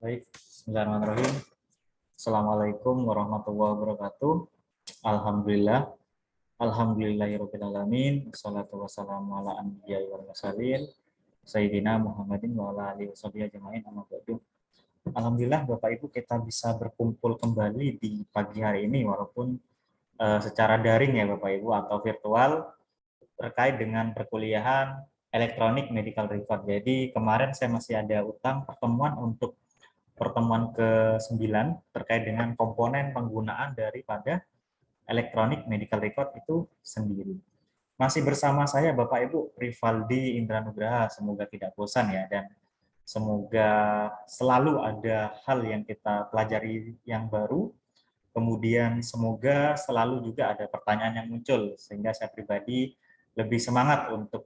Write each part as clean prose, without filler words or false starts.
Baik, bismillahirrahmanirrahim. Assalamualaikum warahmatullahi wabarakatuh. Alhamdulillah. Alhamdulillahirabbil alamin. Wassalatu wassalamu ala anbiya'i wal mursalin. Sayyidina Muhammadin wa ala alihi washabihi ajmain amma ba'du. Alhamdulillah Bapak Ibu kita bisa berkumpul kembali di pagi hari ini walaupun secara daring ya Bapak Ibu atau virtual terkait dengan perkuliahan elektronik medical record. Jadi kemarin saya masih ada utang pertemuan untuk pertemuan ke-9 terkait dengan komponen penggunaan daripada elektronik medical record itu sendiri. Masih bersama saya Bapak Ibu Rivaldi Indranugraha, semoga tidak bosan ya, dan semoga selalu ada hal yang kita pelajari yang baru, kemudian semoga selalu juga ada pertanyaan yang muncul, sehingga saya pribadi lebih semangat untuk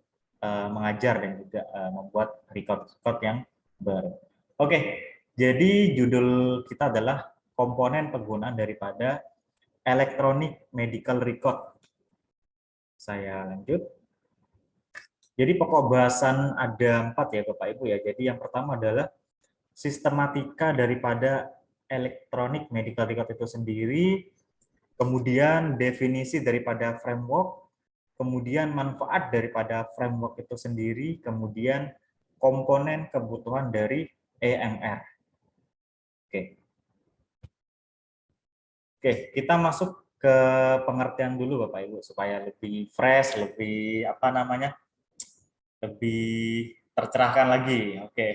mengajar dan juga membuat record-record yang baru. Oke, jadi judul kita adalah komponen penggunaan daripada electronic medical record. Saya lanjut. Jadi pokok bahasan ada 4 ya Bapak Ibu ya. Jadi yang pertama adalah sistematika daripada electronic medical record itu sendiri, kemudian definisi daripada framework, kemudian manfaat daripada framework itu sendiri, kemudian komponen kebutuhan dari EMR. Oke. Oke, kita masuk ke pengertian dulu Bapak Ibu supaya lebih fresh, lebih lebih tercerahkan lagi. Oke.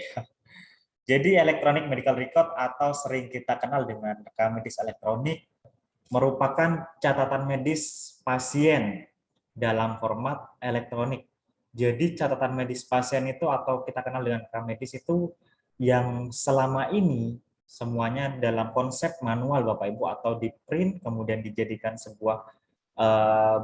Jadi electronic medical record atau sering kita kenal dengan rekam medis elektronik merupakan catatan medis pasien dalam format elektronik. Jadi catatan medis pasien itu atau kita kenal dengan rekam medis itu yang selama ini semuanya dalam konsep manual Bapak Ibu atau di print kemudian dijadikan sebuah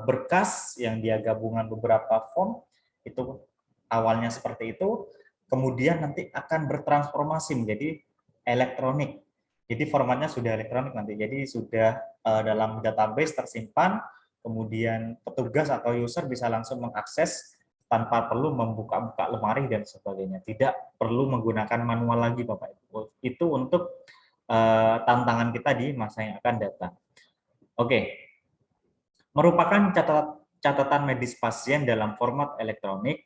berkas yang dia gabungan beberapa form, itu awalnya seperti itu, kemudian nanti akan bertransformasi menjadi elektronik. Jadi formatnya sudah elektronik nanti, jadi sudah dalam database tersimpan, kemudian petugas atau user bisa langsung mengakses tanpa perlu membuka-buka lemari dan sebagainya. Tidak perlu menggunakan manual lagi Bapak Ibu. Itu untuk tantangan kita di masa yang akan datang. Oke, merupakan catatan medis pasien dalam format elektronik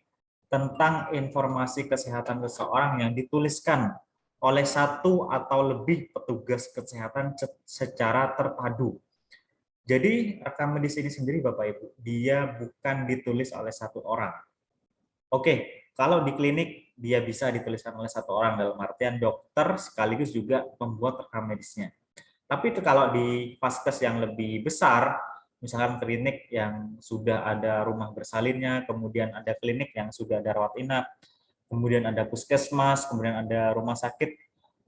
tentang informasi kesehatan seseorang yang dituliskan oleh satu atau lebih petugas kesehatan secara terpadu. Jadi rekam medis ini sendiri Bapak Ibu, dia bukan ditulis oleh satu orang. Oke, kalau di klinik dia bisa dituliskan oleh satu orang dalam artian dokter sekaligus juga pembuat rekam medisnya. Tapi itu kalau di vaskes yang lebih besar, misalkan klinik yang sudah ada rumah bersalinnya, kemudian ada klinik yang sudah ada rawat inap, kemudian ada puskesmas, kemudian ada rumah sakit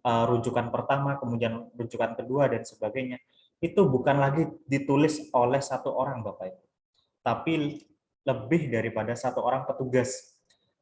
rujukan pertama, kemudian rujukan kedua dan sebagainya. Itu bukan lagi ditulis oleh satu orang Bapak Ibu, tapi lebih daripada satu orang petugas.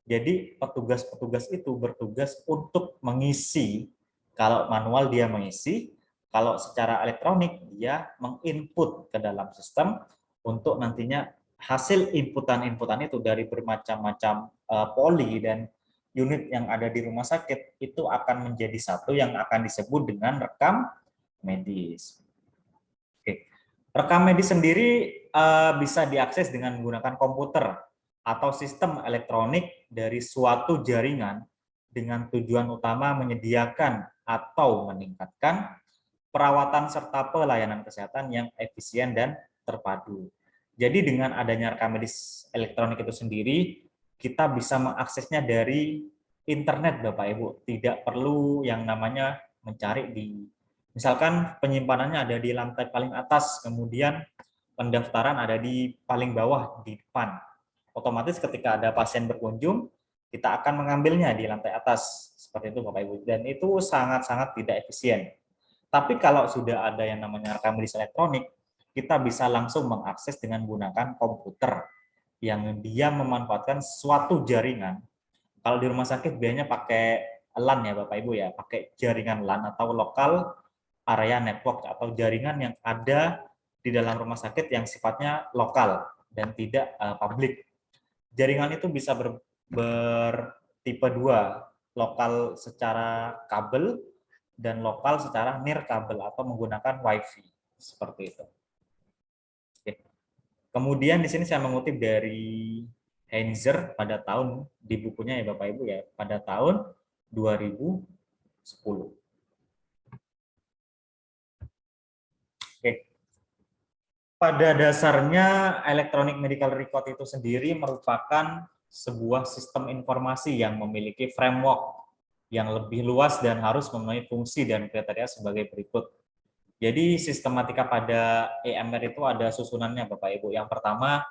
Jadi petugas-petugas itu bertugas untuk mengisi, kalau manual dia mengisi, kalau secara elektronik dia menginput ke dalam sistem untuk nantinya hasil inputan-inputan itu dari bermacam-macam poli dan unit yang ada di rumah sakit itu akan menjadi satu yang akan disebut dengan rekam medis. Oke. Rekam medis sendiri bisa diakses dengan menggunakan komputer atau sistem elektronik dari suatu jaringan dengan tujuan utama menyediakan atau meningkatkan perawatan serta pelayanan kesehatan yang efisien dan terpadu. Jadi dengan adanya rekam medis elektronik itu sendiri, kita bisa mengaksesnya dari internet Bapak Ibu. Tidak perlu yang namanya mencari di, misalkan penyimpanannya ada di lantai paling atas, kemudian pendaftaran ada di paling bawah di depan. Otomatis ketika ada pasien berkunjung, kita akan mengambilnya di lantai atas. Seperti itu Bapak Ibu. Dan itu sangat-sangat tidak efisien. Tapi kalau sudah ada yang namanya rekam medis elektronik, kita bisa langsung mengakses dengan menggunakan komputer yang dia memanfaatkan suatu jaringan. Kalau di rumah sakit biasanya pakai LAN ya Bapak Ibu ya, pakai jaringan LAN atau local area network atau jaringan yang ada di dalam rumah sakit yang sifatnya lokal dan tidak publik. Jaringan itu bisa bertipe 2, lokal secara kabel dan lokal secara nirkabel atau menggunakan WiFi seperti itu. Oke. Kemudian di sini saya mengutip dari Heinzer pada tahun di bukunya ya Bapak Ibu ya, pada tahun 2010. Oke. Pada dasarnya electronic medical record itu sendiri merupakan sebuah sistem informasi yang memiliki framework yang lebih luas dan harus memenuhi fungsi dan kriteria sebagai berikut. Jadi sistematika pada EMR itu ada susunannya Bapak Ibu. Yang pertama,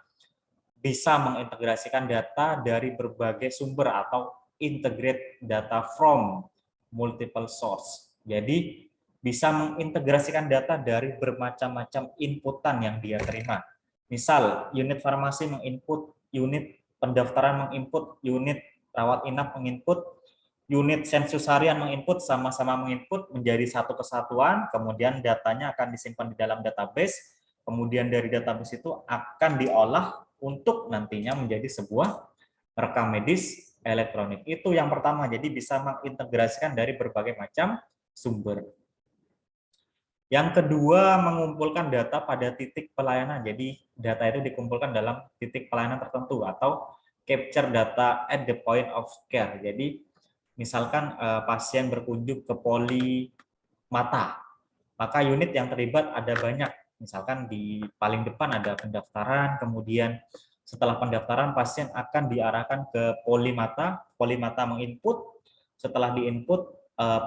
bisa mengintegrasikan data dari berbagai sumber atau integrate data from multiple source. Jadi bisa mengintegrasikan data dari bermacam-macam inputan yang dia terima. Misal, unit farmasi menginput, unit pendaftaran menginput, unit rawat inap menginput, unit sensus harian menginput, sama-sama menginput menjadi satu kesatuan, kemudian datanya akan disimpan di dalam database, kemudian dari database itu akan diolah untuk nantinya menjadi sebuah rekam medis elektronik. Itu yang pertama, jadi bisa mengintegrasikan dari berbagai macam sumber. Yang kedua, mengumpulkan data pada titik pelayanan. Jadi data itu dikumpulkan dalam titik pelayanan tertentu atau capture data at the point of care. Jadi misalkan pasien berkunjung ke poli mata, maka unit yang terlibat ada banyak. Misalkan di paling depan ada pendaftaran, kemudian setelah pendaftaran pasien akan diarahkan ke poli mata menginput, setelah diinput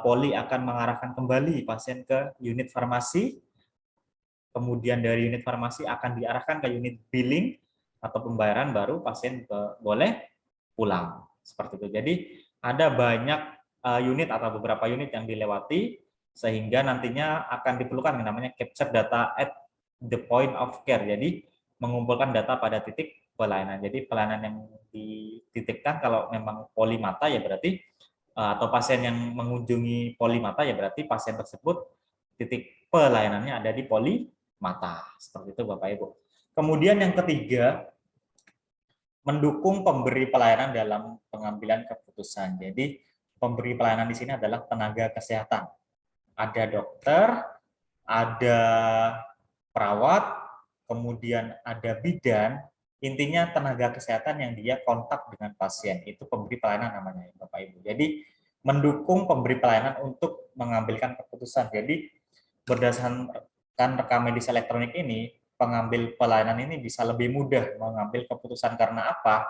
poli akan mengarahkan kembali pasien ke unit farmasi, kemudian dari unit farmasi akan diarahkan ke unit billing atau pembayaran, baru pasien boleh pulang. Seperti itu. Jadi ada banyak unit atau beberapa unit yang dilewati sehingga nantinya akan diperlukan yang namanya capture data at the point of care. Jadi mengumpulkan data pada titik pelayanan. Jadi pelayanan yang dititikkan kalau memang poli mata ya berarti atau pasien yang mengunjungi poli mata ya berarti pasien tersebut titik pelayanannya ada di poli mata. Seperti itu Bapak Ibu. Kemudian yang ketiga, mendukung pemberi pelayanan dalam pengambilan keputusan. Jadi pemberi pelayanan di sini adalah tenaga kesehatan. Ada dokter, ada perawat, kemudian ada bidan, intinya tenaga kesehatan yang dia kontak dengan pasien, itu pemberi pelayanan namanya Bapak Ibu. Jadi mendukung pemberi pelayanan untuk mengambilkan keputusan. Jadi berdasarkan rekam medis elektronik ini, pengambil pelayanan ini bisa lebih mudah mengambil keputusan. Karena apa?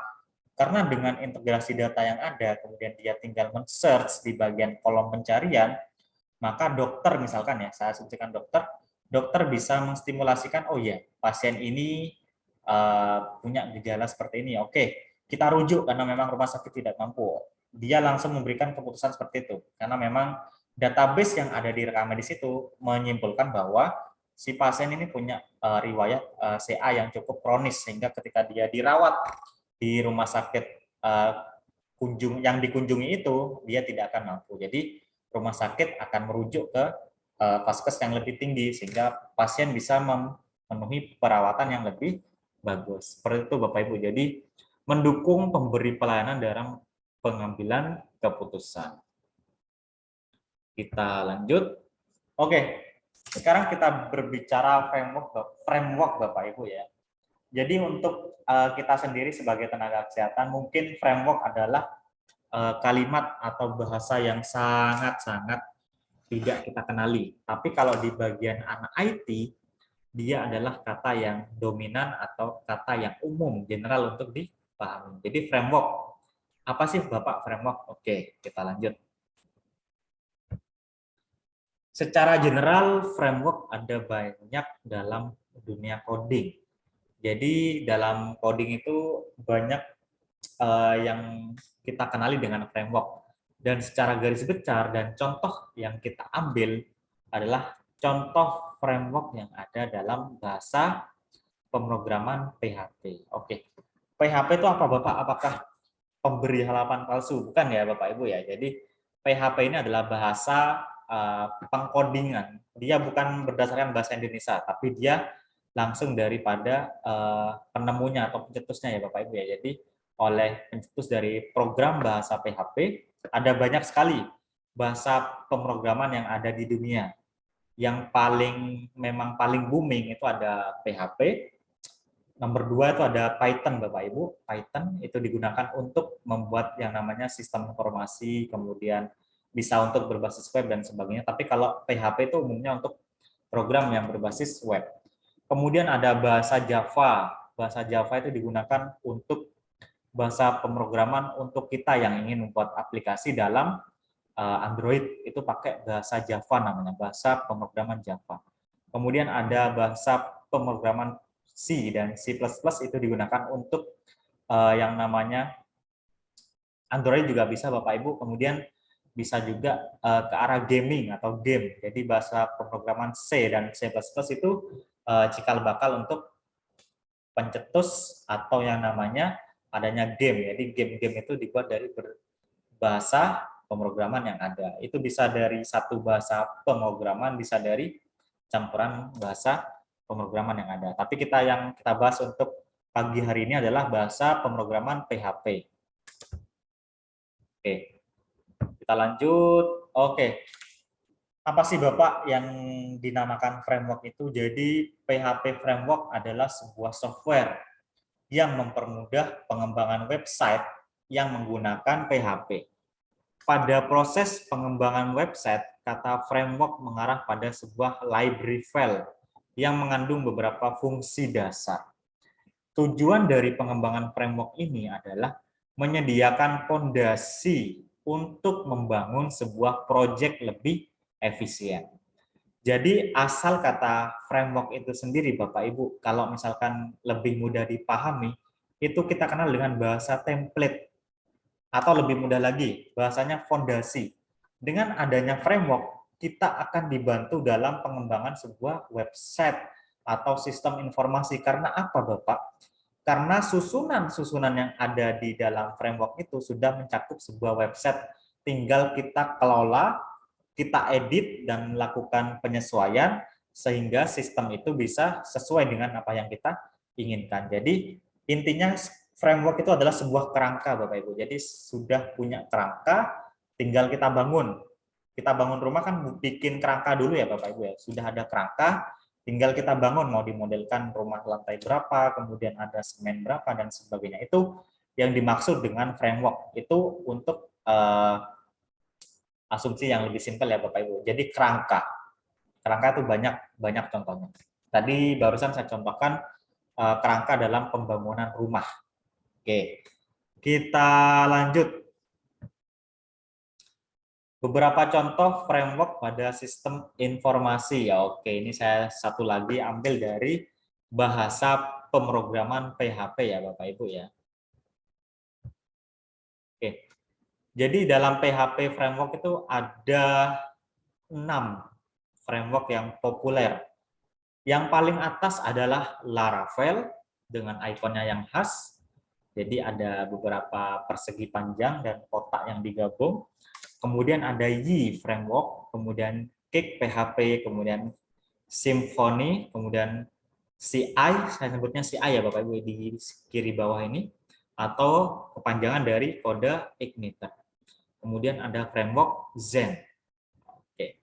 Karena dengan integrasi data yang ada, kemudian dia tinggal men-search di bagian kolom pencarian, maka dokter misalkan ya, saya asumsikan dokter bisa menstimulasikan, oh ya, pasien ini punya gejala seperti ini, oke, kita rujuk karena memang rumah sakit tidak mampu. Dia langsung memberikan keputusan seperti itu, karena memang database yang ada di rekam medis itu menyimpulkan bahwa si pasien ini punya riwayat CA yang cukup kronis, sehingga ketika dia dirawat di rumah sakit yang dikunjungi itu, dia tidak akan mampu. Jadi rumah sakit akan merujuk ke vaskes yang lebih tinggi sehingga pasien bisa memenuhi perawatan yang lebih bagus. Seperti itu Bapak Ibu. Jadi mendukung pemberi pelayanan dalam pengambilan keputusan. Kita lanjut. Oke, sekarang kita berbicara framework Bapak Ibu ya. Jadi untuk kita sendiri sebagai tenaga kesehatan, mungkin framework adalah kalimat atau bahasa yang sangat-sangat tidak kita kenali. Tapi kalau di bagian anak IT, dia adalah kata yang dominan atau kata yang umum, general untuk dipahami. Jadi framework. Apa sih Bapak framework? Oke, kita lanjut. Secara general, framework ada banyak dalam dunia coding. Jadi dalam coding itu banyak yang kita kenali dengan framework. Dan secara garis besar dan contoh yang kita ambil adalah contoh framework yang ada dalam bahasa pemrograman PHP. Oke, PHP itu apa Bapak? Apakah pemberi halaman palsu? Bukan ya Bapak Ibu ya. Jadi PHP ini adalah bahasa pengkodingan. Dia bukan berdasarkan bahasa Indonesia, tapi dia langsung daripada penemunya atau pencetusnya ya Bapak Ibu ya. Jadi oleh pencetus dari program bahasa PHP ada banyak sekali bahasa pemrograman yang ada di dunia. Yang memang paling booming itu ada PHP. Nomor 2 itu ada Python, Bapak Ibu. Python itu digunakan untuk membuat yang namanya sistem informasi, kemudian bisa untuk berbasis web dan sebagainya. Tapi kalau PHP itu umumnya untuk program yang berbasis web. Kemudian ada bahasa Java. Bahasa Java itu digunakan untuk bahasa pemrograman untuk kita yang ingin membuat aplikasi dalam Android, itu pakai bahasa Java namanya, bahasa pemrograman Java. Kemudian ada bahasa pemrograman C dan C++ itu digunakan untuk yang namanya Android juga bisa Bapak Ibu. Kemudian bisa juga ke arah gaming atau game. Jadi bahasa pemrograman C dan C++ itu cikal bakal untuk pencetus atau yang namanya adanya game. Jadi game-game itu dibuat dari bahasa pemrograman yang ada. Itu bisa dari satu bahasa pemrograman, bisa dari campuran bahasa pemrograman yang ada. Tapi yang kita bahas untuk pagi hari ini adalah bahasa pemrograman PHP. Oke, kita lanjut. Oke, apa sih Bapak yang dinamakan framework itu? Jadi PHP framework adalah sebuah software yang mempermudah pengembangan website yang menggunakan PHP. Pada proses pengembangan website, kata framework mengarah pada sebuah library file yang mengandung beberapa fungsi dasar. Tujuan dari pengembangan framework ini adalah menyediakan fondasi untuk membangun sebuah proyek lebih efisien. Jadi asal kata framework itu sendiri Bapak Ibu, kalau misalkan lebih mudah dipahami, itu kita kenal dengan bahasa template. Atau lebih mudah lagi, bahasanya fondasi. Dengan adanya framework, kita akan dibantu dalam pengembangan sebuah website atau sistem informasi. Karena apa, Bapak? Karena susunan-susunan yang ada di dalam framework itu sudah mencakup sebuah website. Tinggal kita kelola, kita edit, dan melakukan penyesuaian, sehingga sistem itu bisa sesuai dengan apa yang kita inginkan. Jadi, intinya framework itu adalah sebuah kerangka, Bapak Ibu. Jadi sudah punya kerangka, tinggal kita bangun. Kita bangun rumah kan bikin kerangka dulu ya, Bapak Ibu ya. Sudah ada kerangka, tinggal kita bangun, mau dimodelkan rumah lantai berapa, kemudian ada semen berapa, dan sebagainya. Itu yang dimaksud dengan framework. Itu untuk asumsi yang lebih simpel ya, Bapak Ibu. Jadi kerangka. Kerangka itu banyak contohnya. Tadi barusan saya contohkan kerangka dalam pembangunan rumah. Oke, kita lanjut. Beberapa contoh framework pada sistem informasi. Ya, oke, ini saya satu lagi ambil dari bahasa pemrograman PHP ya, Bapak Ibu ya. Oke. Jadi dalam PHP framework itu ada 6 framework yang populer. Yang paling atas adalah Laravel dengan ikonnya yang khas. Jadi ada beberapa persegi panjang dan kotak yang digabung. Kemudian ada Y framework, kemudian Cake PHP, kemudian Symfony, kemudian CI, saya sebutnya CI ya Bapak Ibu di kiri bawah ini, atau kepanjangan dari kode Igniter. Kemudian ada framework Zen. Oke,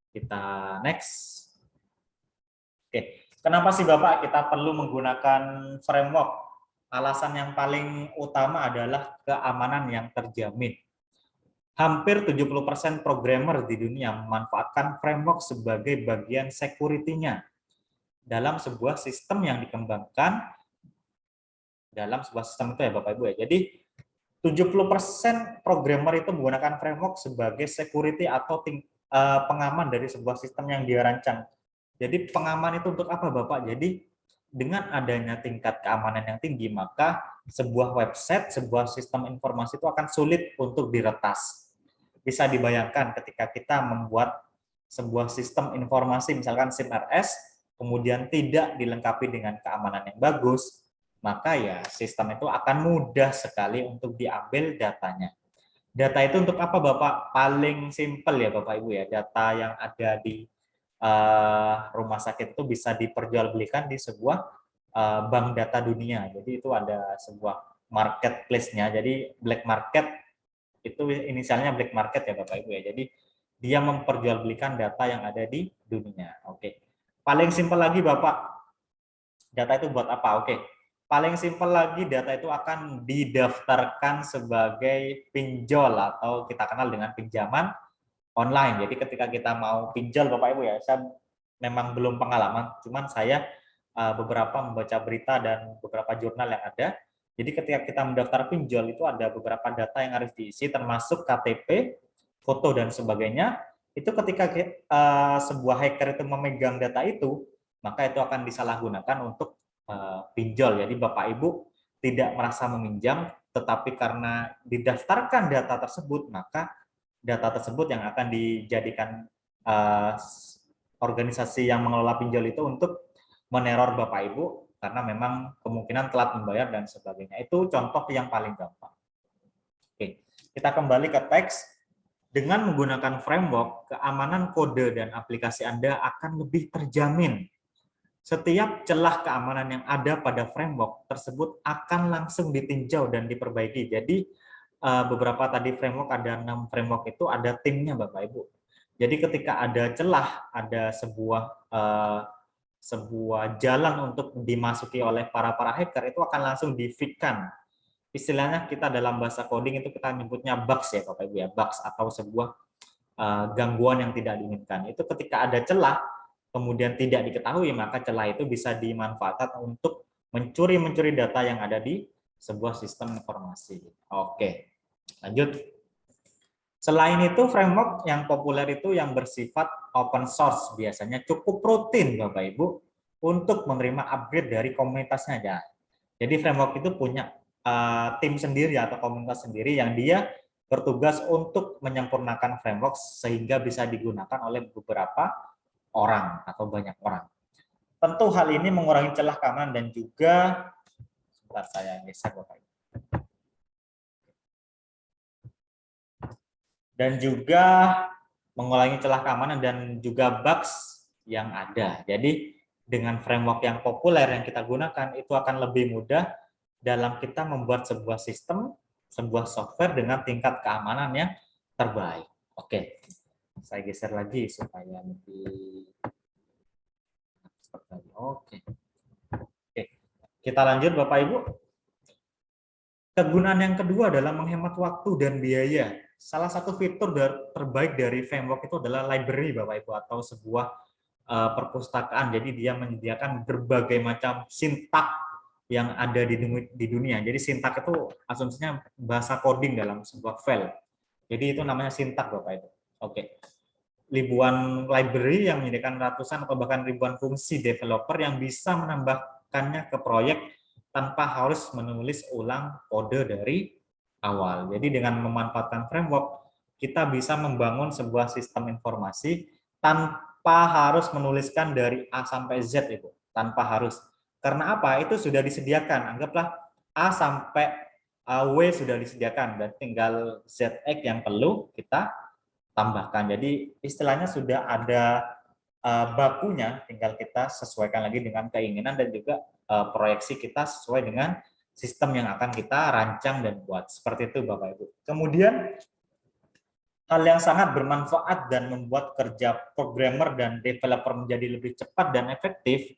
kita next. Oke, kenapa sih Bapak kita perlu menggunakan framework? Alasan yang paling utama adalah keamanan yang terjamin. Hampir 70% programmer di dunia memanfaatkan framework sebagai bagian security-nya dalam sebuah sistem yang dikembangkan dalam sebuah sistem itu ya Bapak Ibu ya. Jadi 70% programmer itu menggunakan framework sebagai security atau pengaman dari sebuah sistem yang dia rancang. Jadi pengaman itu untuk apa Bapak? Jadi dengan adanya tingkat keamanan yang tinggi, maka sebuah website, sebuah sistem informasi itu akan sulit untuk diretas. Bisa dibayangkan ketika kita membuat sebuah sistem informasi, misalkan SIM-RS, kemudian tidak dilengkapi dengan keamanan yang bagus, maka ya sistem itu akan mudah sekali untuk diambil datanya. Data itu untuk apa Bapak? Paling simpel ya Bapak Ibu ya, data yang ada di rumah sakit itu bisa diperjualbelikan di sebuah bank data dunia. Jadi itu ada sebuah marketplace-nya. Jadi black market itu inisialnya black market ya Bapak Ibu ya. Jadi dia memperjualbelikan data yang ada di dunia. Oke. Paling simpel lagi Bapak, data itu buat apa? Oke. Paling simpel lagi, data itu akan didaftarkan sebagai pinjol atau kita kenal dengan pinjaman online. Jadi ketika kita mau pinjol Bapak Ibu ya, saya memang belum pengalaman, cuman saya beberapa membaca berita dan beberapa jurnal yang ada. Jadi ketika kita mendaftar pinjol itu ada beberapa data yang harus diisi termasuk KTP, foto dan sebagainya. Itu ketika sebuah hacker itu memegang data itu, maka itu akan disalahgunakan untuk pinjol. Jadi Bapak Ibu tidak merasa meminjam, tetapi karena didaftarkan data tersebut, maka data tersebut yang akan dijadikan organisasi yang mengelola pinjol itu untuk meneror Bapak Ibu karena memang kemungkinan telat membayar dan sebagainya. Itu contoh yang paling gampang. Oke, kita kembali ke teks. Dengan menggunakan framework, keamanan kode dan aplikasi Anda akan lebih terjamin. Setiap celah keamanan yang ada pada framework tersebut akan langsung ditinjau dan diperbaiki. Jadi beberapa tadi framework, ada 6 framework itu ada timnya Bapak Ibu. Jadi ketika ada celah, ada sebuah jalan untuk dimasuki oleh para hacker, itu akan langsung di-fix-kan. Istilahnya kita dalam bahasa coding itu kita menyebutnya bugs ya Bapak Ibu ya, bugs atau sebuah gangguan yang tidak diinginkan. Itu ketika ada celah kemudian tidak diketahui, maka celah itu bisa dimanfaatkan untuk mencuri data yang ada di sebuah sistem informasi. Oke, lanjut. Selain itu, framework yang populer itu yang bersifat open source biasanya cukup rutin Bapak Ibu untuk menerima upgrade dari komunitasnya ya. Jadi framework itu punya tim sendiri atau komunitas sendiri yang dia bertugas untuk menyempurnakan framework sehingga bisa digunakan oleh beberapa orang atau banyak orang. Tentu hal ini mengurangi celah keamanan dan juga, sebentar saya geser Bapak Ibu. Dan juga mengurangi celah keamanan dan juga bugs yang ada. Jadi dengan framework yang populer yang kita gunakan itu akan lebih mudah dalam kita membuat sebuah sistem, sebuah software dengan tingkat keamanan yang terbaik. Oke, saya geser lagi supaya lebih. Oke, kita lanjut Bapak Ibu. Kegunaan yang kedua adalah menghemat waktu dan biaya. Salah satu fitur terbaik dari framework itu adalah library Bapak Ibu atau sebuah perpustakaan. Jadi dia menyediakan berbagai macam sintak yang ada di dunia. Jadi sintak itu asumsinya bahasa coding dalam sebuah file. Jadi itu namanya sintak Bapak Ibu. Oke. Ribuan library yang menyediakan ratusan atau bahkan ribuan fungsi developer yang bisa menambahkannya ke proyek tanpa harus menulis ulang kode dari awal. Jadi dengan memanfaatkan framework, kita bisa membangun sebuah sistem informasi tanpa harus menuliskan dari A sampai Z itu, tanpa harus. Karena apa? Itu sudah disediakan. Anggaplah A sampai W sudah disediakan dan tinggal ZX yang perlu kita tambahkan. Jadi istilahnya sudah ada bakunya, tinggal kita sesuaikan lagi dengan keinginan dan juga proyeksi kita sesuai dengan sistem yang akan kita rancang dan buat. Seperti itu Bapak Ibu. Kemudian hal yang sangat bermanfaat dan membuat kerja programmer dan developer menjadi lebih cepat dan efektif.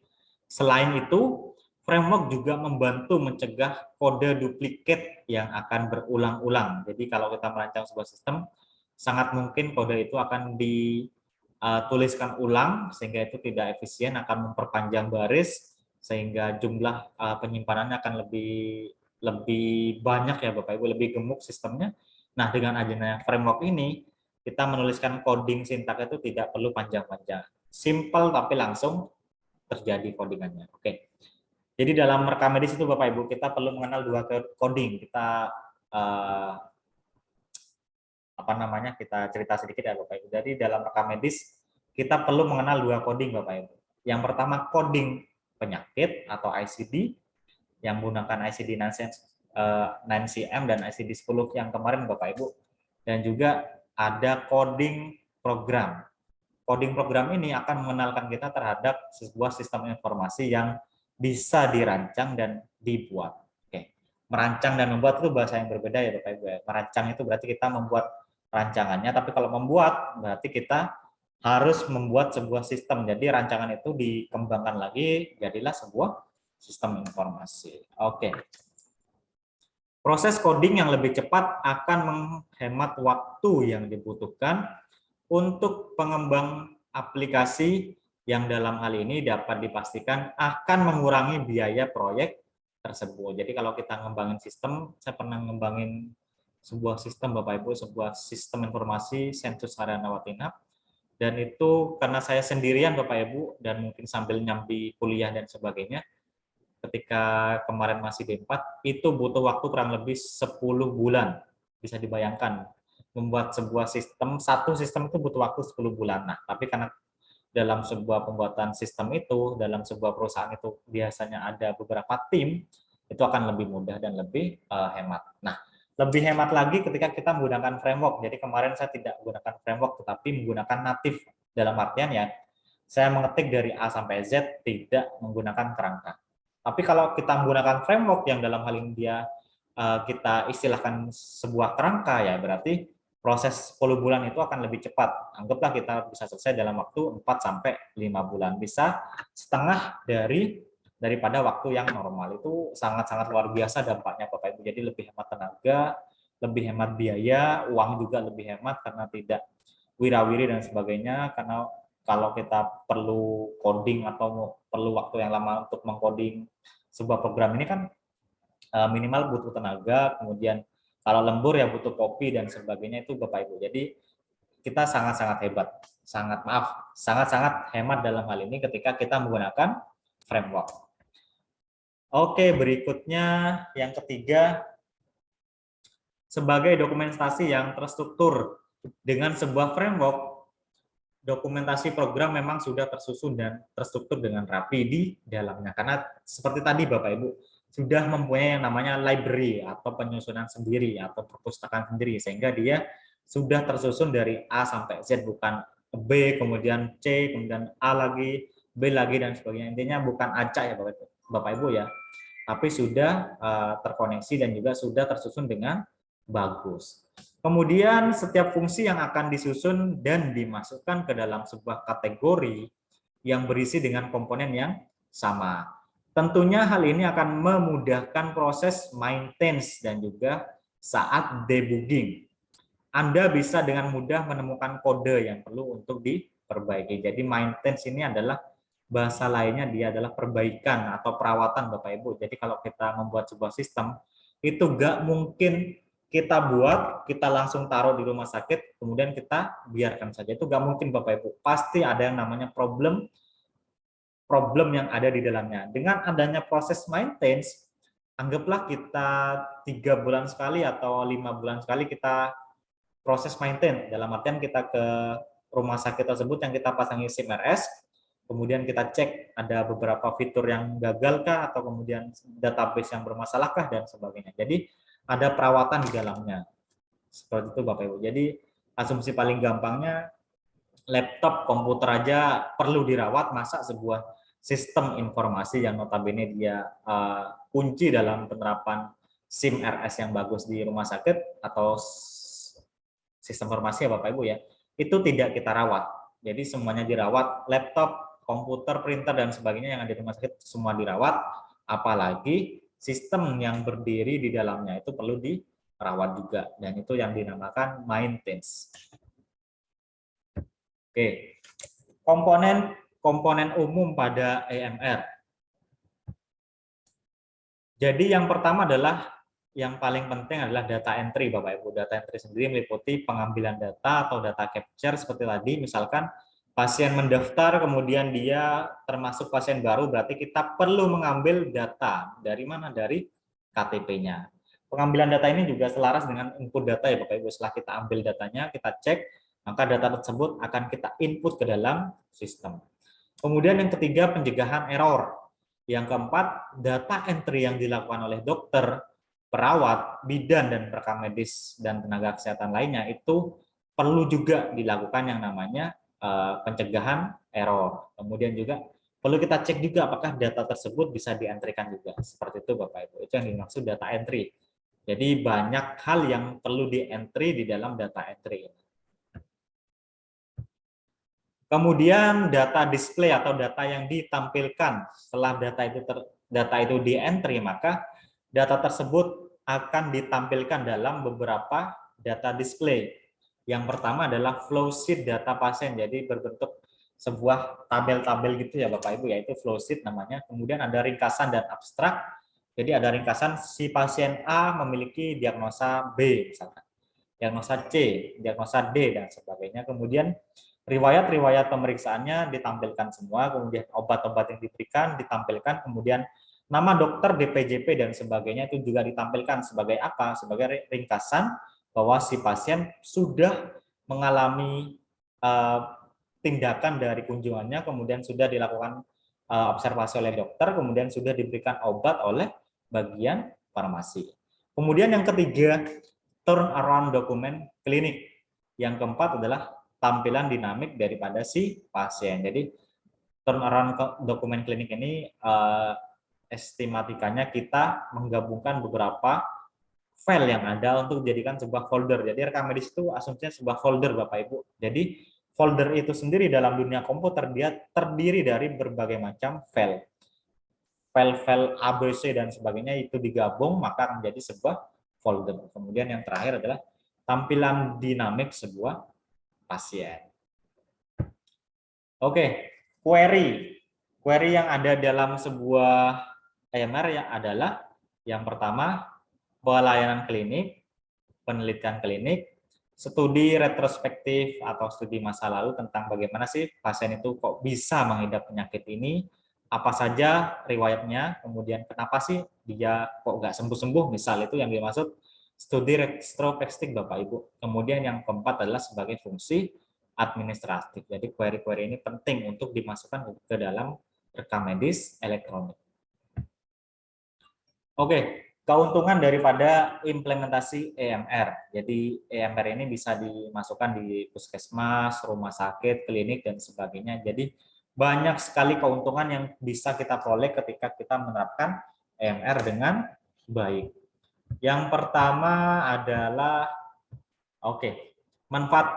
Selain itu, framework juga membantu mencegah kode duplikat yang akan berulang-ulang. Jadi kalau kita merancang sebuah sistem, sangat mungkin kode itu akan dituliskan ulang sehingga itu tidak efisien, akan memperpanjang baris sehingga jumlah penyimpanannya akan lebih banyak ya Bapak Ibu, lebih gemuk sistemnya. Nah, dengan adanya framework ini, kita menuliskan coding sintak itu tidak perlu panjang-panjang. Simple tapi langsung terjadi codingannya. Oke. Jadi dalam rekam medis itu Bapak Ibu, kita perlu mengenal dua coding. Kita kita cerita sedikit ya Bapak Ibu. Jadi dalam rekam medis kita perlu mengenal dua coding Bapak Ibu. Yang pertama coding penyakit atau ICD yang menggunakan ICD 9cm dan ICD 10 yang kemarin Bapak Ibu. Dan juga ada coding program. Coding program ini akan mengenalkan kita terhadap sebuah sistem informasi yang bisa dirancang dan dibuat. Oke. Merancang dan membuat itu bahasa yang berbeda ya Bapak Ibu ya. Merancang itu berarti kita membuat rancangannya, tapi kalau membuat berarti kita harus membuat sebuah sistem. Jadi rancangan itu dikembangkan lagi, jadilah sebuah sistem informasi. Oke. Proses coding yang lebih cepat akan menghemat waktu yang dibutuhkan untuk pengembang aplikasi yang dalam hal ini dapat dipastikan akan mengurangi biaya proyek tersebut. Jadi kalau kita ngembangin sistem, saya pernah ngembangin sebuah sistem Bapak Ibu, sebuah sistem informasi sensus harian rawat inap, dan itu karena saya sendirian Bapak Ibu dan mungkin sambil nyambi kuliah dan sebagainya, ketika kemarin masih D4 itu butuh waktu kurang lebih 10 bulan. Bisa dibayangkan membuat sebuah sistem, satu sistem itu butuh waktu 10 bulan. Nah, tapi karena dalam sebuah pembuatan sistem itu, dalam sebuah perusahaan itu biasanya ada beberapa tim, itu akan lebih mudah dan lebih hemat. Nah, lebih hemat lagi ketika kita menggunakan framework. Jadi kemarin saya tidak menggunakan framework, tetapi menggunakan native. Dalam artian ya, saya mengetik dari A sampai Z, tidak menggunakan kerangka. Tapi kalau kita menggunakan framework yang dalam hal ini dia kita istilahkan sebuah kerangka, ya berarti proses 10 bulan itu akan lebih cepat. Anggaplah kita bisa selesai dalam waktu 4 sampai 5 bulan. Bisa setengah daripada waktu yang normal. Itu sangat-sangat luar biasa dampaknya Bapak Ibu. Jadi lebih hemat tenaga, lebih hemat biaya, uang juga lebih hemat karena tidak wirawiri dan sebagainya. Karena kalau kita perlu coding atau perlu waktu yang lama untuk mengcoding sebuah program ini kan minimal butuh tenaga, kemudian kalau lembur ya butuh kopi dan sebagainya itu Bapak Ibu. Jadi kita sangat-sangat hebat, sangat-sangat hemat dalam hal ini ketika kita menggunakan framework. Oke, berikutnya yang ketiga, sebagai dokumentasi yang terstruktur dengan sebuah framework, dokumentasi program memang sudah tersusun dan terstruktur dengan rapi di dalamnya. Karena seperti tadi Bapak Ibu, sudah mempunyai yang namanya library atau penyusunan sendiri atau perpustakaan sendiri, sehingga dia sudah tersusun dari A sampai Z, bukan B, kemudian C, kemudian A lagi, B lagi, dan sebagainya. Intinya bukan acak ya Bapak Ibu ya, tapi sudah terkoneksi dan juga sudah tersusun dengan bagus. Kemudian setiap fungsi yang akan disusun dan dimasukkan ke dalam sebuah kategori yang berisi dengan komponen yang sama. Tentunya hal ini akan memudahkan proses maintenance dan juga saat debugging. Anda bisa dengan mudah menemukan kode yang perlu untuk diperbaiki. Jadi maintenance ini adalah bahasa lainnya, dia adalah perbaikan atau perawatan Bapak Ibu. Jadi kalau kita membuat sebuah sistem, itu nggak mungkin kita buat, kita langsung taruh di rumah sakit, kemudian kita biarkan saja. Itu nggak mungkin Bapak Ibu. Pasti ada yang namanya problem yang ada di dalamnya. Dengan adanya proses maintenance, anggaplah kita 3 bulan sekali atau 5 bulan sekali kita proses maintenance. Dalam artian kita ke rumah sakit tersebut yang kita pasangi SIM RS, kemudian kita cek ada beberapa fitur yang gagal kah, atau kemudian database yang bermasalah kah, dan sebagainya. Jadi ada perawatan di dalamnya. Seperti itu Bapak Ibu. Jadi asumsi paling gampangnya laptop, komputer aja perlu dirawat, masa sebuah sistem informasi yang notabene dia kunci dalam penerapan SIM RS yang bagus di rumah sakit atau sistem informasi ya Bapak Ibu ya, itu tidak kita rawat. Jadi semuanya dirawat, laptop, komputer, printer, dan sebagainya yang ada di rumah sakit semua dirawat, apalagi sistem yang berdiri di dalamnya itu perlu dirawat juga, dan itu yang dinamakan maintenance. Oke, komponen umum pada EMR. Jadi yang pertama adalah, yang paling penting adalah data entry Bapak Ibu. Data entry sendiri meliputi pengambilan data atau data capture seperti tadi, misalkan pasien mendaftar kemudian dia termasuk pasien baru, berarti kita perlu mengambil data dari mana? Dari KTP-nya. Pengambilan data ini juga selaras dengan input data ya Bapak Ibu. Setelah kita ambil datanya, kita cek, maka data tersebut akan kita input ke dalam sistem. Kemudian yang ketiga, pencegahan error. Yang keempat, data entry yang dilakukan oleh dokter, perawat, bidan, dan rekam medis dan tenaga kesehatan lainnya itu perlu juga dilakukan yang namanya pencegahan error. Kemudian juga perlu kita cek juga apakah data tersebut bisa dientrikan juga. Seperti itu Bapak Ibu. Itu yang dimaksud data entry. Jadi banyak hal yang perlu di-entry di dalam data entry. Kemudian data display atau data yang ditampilkan setelah data itu di-entry, maka data tersebut akan ditampilkan dalam beberapa data display. Yang pertama adalah flow sheet data pasien, jadi berbentuk sebuah tabel-tabel gitu ya Bapak Ibu, yaitu flow sheet namanya. Kemudian ada ringkasan dan abstrak, jadi ada ringkasan si pasien A memiliki diagnosa B misalkan, diagnosa C, diagnosa D, dan sebagainya. Kemudian riwayat-riwayat pemeriksaannya ditampilkan semua, kemudian obat-obat yang diberikan ditampilkan, kemudian nama dokter, DPJP, dan sebagainya itu juga ditampilkan sebagai apa? Sebagai ringkasan bahwa si pasien sudah mengalami tindakan dari kunjungannya, kemudian sudah dilakukan observasi oleh dokter, kemudian sudah diberikan obat oleh bagian farmasi. Kemudian yang ketiga, turn around dokumen klinik. Yang keempat adalah tampilan dinamik daripada si pasien. Jadi turn around dokumen klinik ini estimatikanya kita menggabungkan beberapa file yang ada untuk dijadikan sebuah folder. Jadi rekam medis itu asumsinya sebuah folder Bapak Ibu. Jadi folder itu sendiri dalam dunia komputer dia terdiri dari berbagai macam file. File-file ABC dan sebagainya itu digabung maka akan menjadi sebuah folder. Kemudian yang terakhir adalah tampilan dinamik sebuah pasien. Oke, query. Query yang ada dalam sebuah EMR ya adalah yang pertama pelayanan klinik, penelitian klinik, studi retrospektif atau studi masa lalu tentang bagaimana sih pasien itu kok bisa mengidap penyakit ini, apa saja riwayatnya, kemudian kenapa sih dia kok nggak sembuh-sembuh, misal itu yang dimaksud studi retrospektif Bapak Ibu. Kemudian yang keempat adalah sebagai fungsi administratif. Jadi query-query ini penting untuk dimasukkan ke dalam rekam medis elektronik. Oke, keuntungan daripada implementasi EMR. Jadi EMR ini bisa dimasukkan di puskesmas, rumah sakit, klinik, dan sebagainya. Jadi banyak sekali keuntungan yang bisa kita peroleh ketika kita menerapkan EMR dengan baik. Yang pertama adalah, manfaat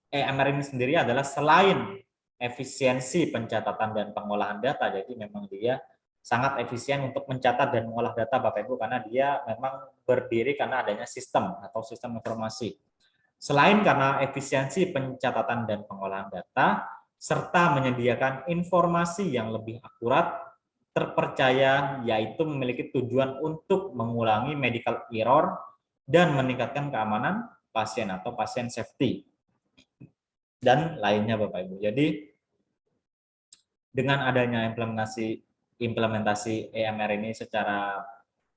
EMR ini sendiri adalah selain efisiensi pencatatan dan pengolahan data, jadi memang dia sangat efisien untuk mencatat dan mengolah data Bapak Ibu karena dia memang berdiri karena adanya sistem atau sistem informasi. Selain karena efisiensi pencatatan dan pengolahan data, serta menyediakan informasi yang lebih akurat, terpercaya, yaitu memiliki tujuan untuk mengurangi medical error dan meningkatkan keamanan pasien atau pasien safety dan lainnya Bapak Ibu. Jadi dengan adanya implementasi EMR ini secara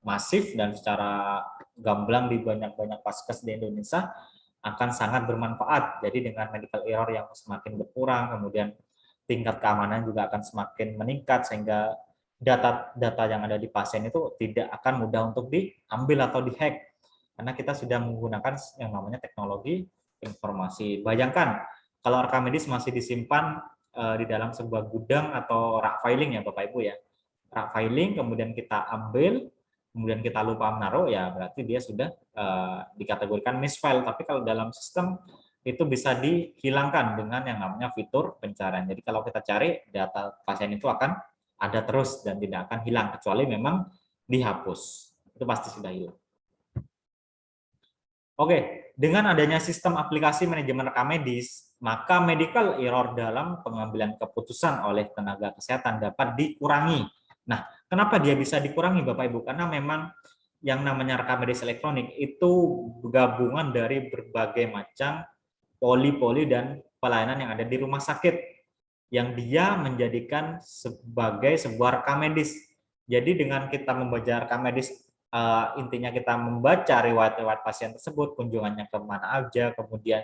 masif dan secara gamblang di banyak-banyak vaskes di Indonesia akan sangat bermanfaat. Jadi dengan medical error yang semakin berkurang, kemudian tingkat keamanan juga akan semakin meningkat sehingga data-data yang ada di pasien itu tidak akan mudah untuk diambil atau dihack karena kita sudah menggunakan yang namanya teknologi informasi. Bayangkan kalau rekam medis masih disimpan di dalam sebuah gudang atau rak filing ya Bapak Ibu ya. Rak filing kemudian kita ambil, kemudian kita lupa menaruh ya berarti dia sudah dikategorikan misfile. Tapi kalau dalam sistem itu bisa dihilangkan dengan yang namanya fitur pencarian. Jadi kalau kita cari data pasien itu akan ada terus dan tidak akan hilang kecuali memang dihapus. Itu pasti sudah hilang. Oke, dengan adanya sistem aplikasi manajemen rekam medis, maka medical error dalam pengambilan keputusan oleh tenaga kesehatan dapat dikurangi. Nah, kenapa dia bisa dikurangi Bapak Ibu? Karena memang yang namanya rekam medis elektronik itu gabungan dari berbagai macam poli-poli dan pelayanan yang ada di rumah sakit yang dia menjadikan sebagai sebuah rekam medis. Jadi dengan kita membaca rekam medis intinya kita membaca riwayat-riwayat pasien tersebut, kunjungannya ke mana aja, kemudian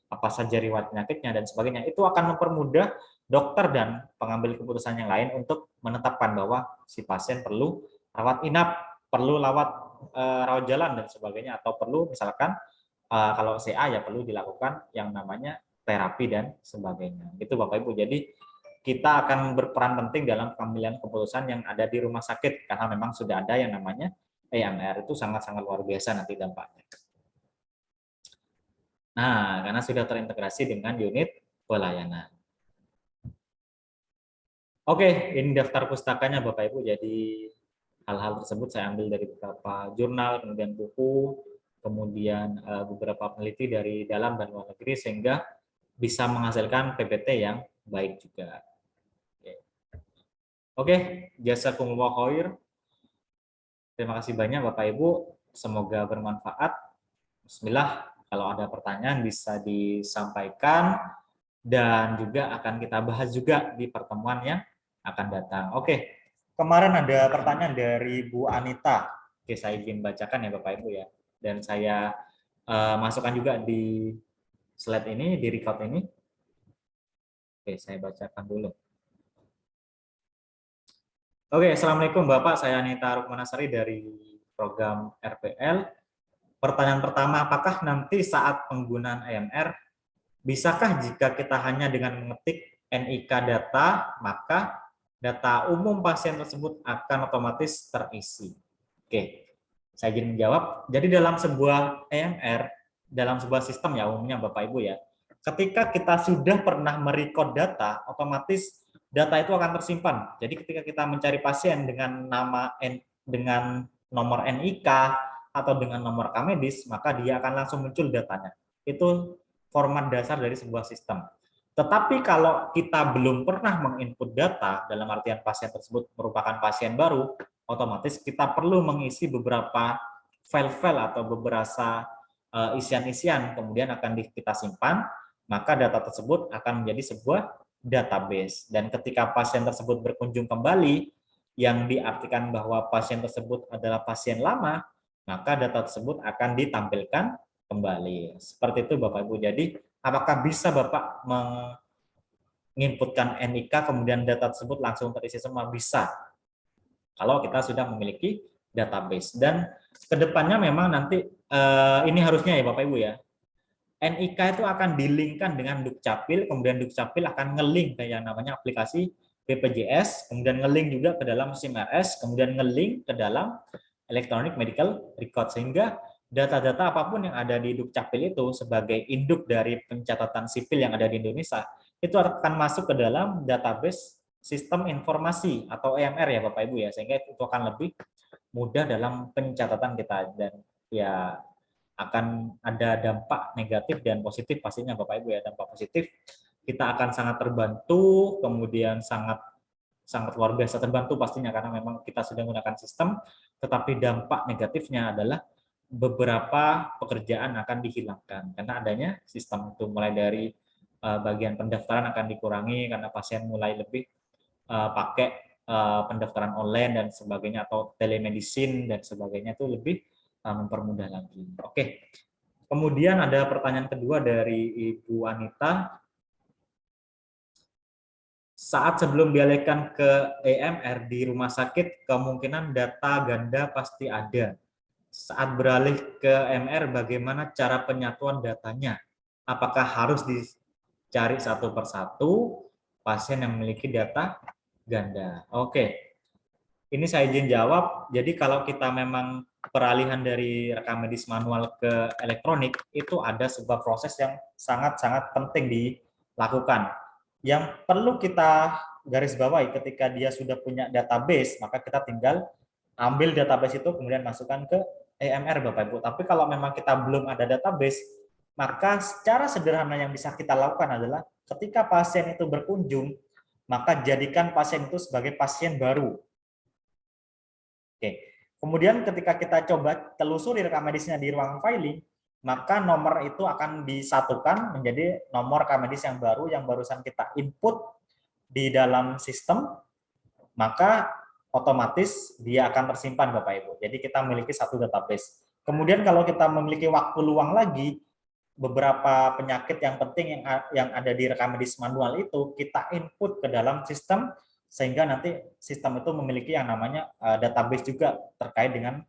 apa saja riwayat penyakitnya dan sebagainya, itu akan mempermudah dokter dan pengambil keputusan yang lain untuk menetapkan bahwa si pasien perlu rawat inap, perlu rawat jalan dan sebagainya, atau perlu misalkan kalau CA ya perlu dilakukan yang namanya terapi dan sebagainya. Itu Bapak Ibu. Jadi kita akan berperan penting dalam pengambilan keputusan yang ada di rumah sakit, karena memang sudah ada yang namanya EMR, itu sangat-sangat luar biasa nanti dampaknya. Nah, karena sudah terintegrasi dengan unit pelayanan. Oke, ini daftar pustakanya Bapak Ibu. Jadi hal-hal tersebut saya ambil dari beberapa jurnal, kemudian buku, kemudian beberapa peneliti dari dalam dan luar negeri, sehingga bisa menghasilkan PPT yang baik juga. Oke, jazakumullah khair. Terima kasih banyak Bapak Ibu. Semoga bermanfaat. Bismillah, kalau ada pertanyaan bisa disampaikan dan juga akan kita bahas juga di pertemuan yang akan datang. Oke, kemarin ada pertanyaan dari Bu Anita. Oke, saya izin bacakan ya Bapak Ibu ya. Dan saya masukkan juga di slide ini, di record ini. Oke, saya bacakan dulu. Oke, Assalamualaikum Bapak, saya Anita Rukmanasari dari program RPL. Pertanyaan pertama, apakah nanti saat penggunaan EMR, bisakah jika kita hanya dengan mengetik NIK data, maka data umum pasien tersebut akan otomatis terisi? Oke, saya izin menjawab. Jadi dalam sebuah EMR, dalam sebuah sistem ya umumnya Bapak Ibu ya, ketika kita sudah pernah merekod data, otomatis data itu akan tersimpan. Jadi ketika kita mencari pasien dengan dengan nomor NIK atau dengan nomor K-medis, maka dia akan langsung muncul datanya. Itu format dasar dari sebuah sistem. Tetapi kalau kita belum pernah menginput data, dalam artian pasien tersebut merupakan pasien baru, otomatis kita perlu mengisi beberapa file-file atau beberapa isian-isian, kemudian akan kita simpan, maka data tersebut akan menjadi sebuah database. Dan ketika pasien tersebut berkunjung kembali, yang diartikan bahwa pasien tersebut adalah pasien lama, maka data tersebut akan ditampilkan kembali. Seperti itu Bapak Ibu. Jadi apakah bisa Bapak menginputkan NIK kemudian data tersebut langsung terisi semua? Bisa. Kalau kita sudah memiliki database. Dan kedepannya memang nanti ini harusnya ya Bapak Ibu ya, NIK itu akan di-link-kan dengan Dukcapil, kemudian Dukcapil akan nge-link ke yang namanya aplikasi BPJS, kemudian nge-link juga ke dalam SIM-RS, kemudian nge-link ke dalam Electronic Medical Record, sehingga data-data apapun yang ada di Dukcapil itu sebagai induk dari pencatatan sipil yang ada di Indonesia, itu akan masuk ke dalam database sistem informasi atau EMR ya Bapak Ibu ya, sehingga itu akan lebih mudah dalam pencatatan kita, dan ya akan ada dampak negatif dan positif pastinya Bapak Ibu ya. Dampak positif, kita akan sangat terbantu, kemudian sangat luar biasa terbantu pastinya karena memang kita sudah menggunakan sistem, tetapi dampak negatifnya adalah beberapa pekerjaan akan dihilangkan karena adanya sistem itu, mulai dari bagian pendaftaran akan dikurangi karena pasien mulai lebih pakai pendaftaran online dan sebagainya, atau telemedicine dan sebagainya, itu lebih mempermudah lagi. Oke. Kemudian ada pertanyaan kedua dari Ibu Anita. Saat sebelum dialihkan ke EMR di rumah sakit, kemungkinan data ganda pasti ada. Saat beralih ke EMR, bagaimana cara penyatuan datanya? Apakah harus dicari satu persatu pasien yang memiliki data ganda? Oke. Ini saya izin jawab. Jadi kalau kita memang peralihan dari rekam medis manual ke elektronik, itu ada sebuah proses yang sangat-sangat penting dilakukan. Yang perlu kita garis bawahi, ketika dia sudah punya database, maka kita tinggal ambil database itu kemudian masukkan ke EMR Bapak Ibu. Tapi kalau memang kita belum ada database, maka secara sederhana yang bisa kita lakukan adalah ketika pasien itu berkunjung, maka jadikan pasien itu sebagai pasien baru. Oke. Kemudian ketika kita coba telusuri rekam medisnya di ruang filing, maka nomor itu akan disatukan menjadi nomor rekam medis yang baru yang barusan kita input di dalam sistem, maka otomatis dia akan tersimpan Bapak Ibu. Jadi kita memiliki satu database. Kemudian kalau kita memiliki waktu luang lagi, beberapa penyakit yang penting yang ada di rekam medis manual itu kita input ke dalam sistem, sehingga nanti sistem itu memiliki yang namanya database juga terkait dengan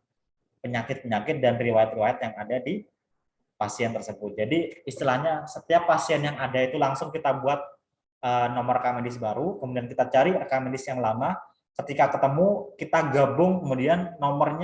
penyakit-penyakit dan riwayat-riwayat yang ada di pasien tersebut. Jadi istilahnya setiap pasien yang ada itu langsung kita buat nomor rekam medis baru, kemudian kita cari rekam medis yang lama, ketika ketemu kita gabung, kemudian nomor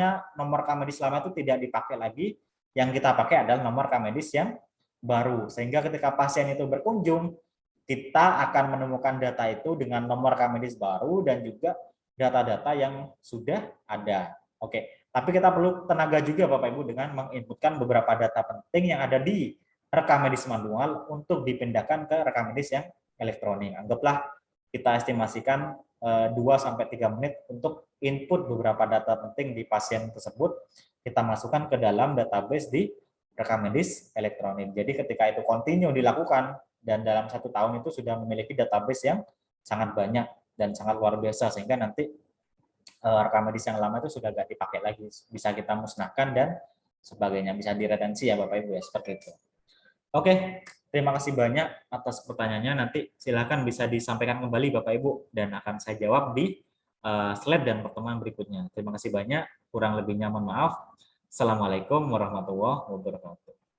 rekam medis lama itu tidak dipakai lagi, yang kita pakai adalah nomor rekam medis yang baru, sehingga ketika pasien itu berkunjung, kita akan menemukan data itu dengan nomor rekam medis baru dan juga data-data yang sudah ada. Oke, tapi kita perlu tenaga juga Bapak Ibu dengan menginputkan beberapa data penting yang ada di rekam medis manual untuk dipindahkan ke rekam medis yang elektronik. Anggaplah kita estimasikan 2-3 menit untuk input beberapa data penting di pasien tersebut, kita masukkan ke dalam database di rekam medis elektronik. Jadi ketika itu continue dilakukan, dan dalam 1 tahun itu sudah memiliki database yang sangat banyak dan sangat luar biasa, sehingga nanti rekam medis yang lama itu sudah nggak dipakai lagi, bisa kita musnahkan dan sebagainya, bisa diretensi ya Bapak Ibu ya, seperti itu. Oke, terima kasih banyak atas pertanyaannya. Nanti silakan bisa disampaikan kembali Bapak Ibu dan akan saya jawab di slide dan pertemuan berikutnya. Terima kasih banyak, kurang lebihnya mohon maaf. Assalamualaikum warahmatullahi wabarakatuh.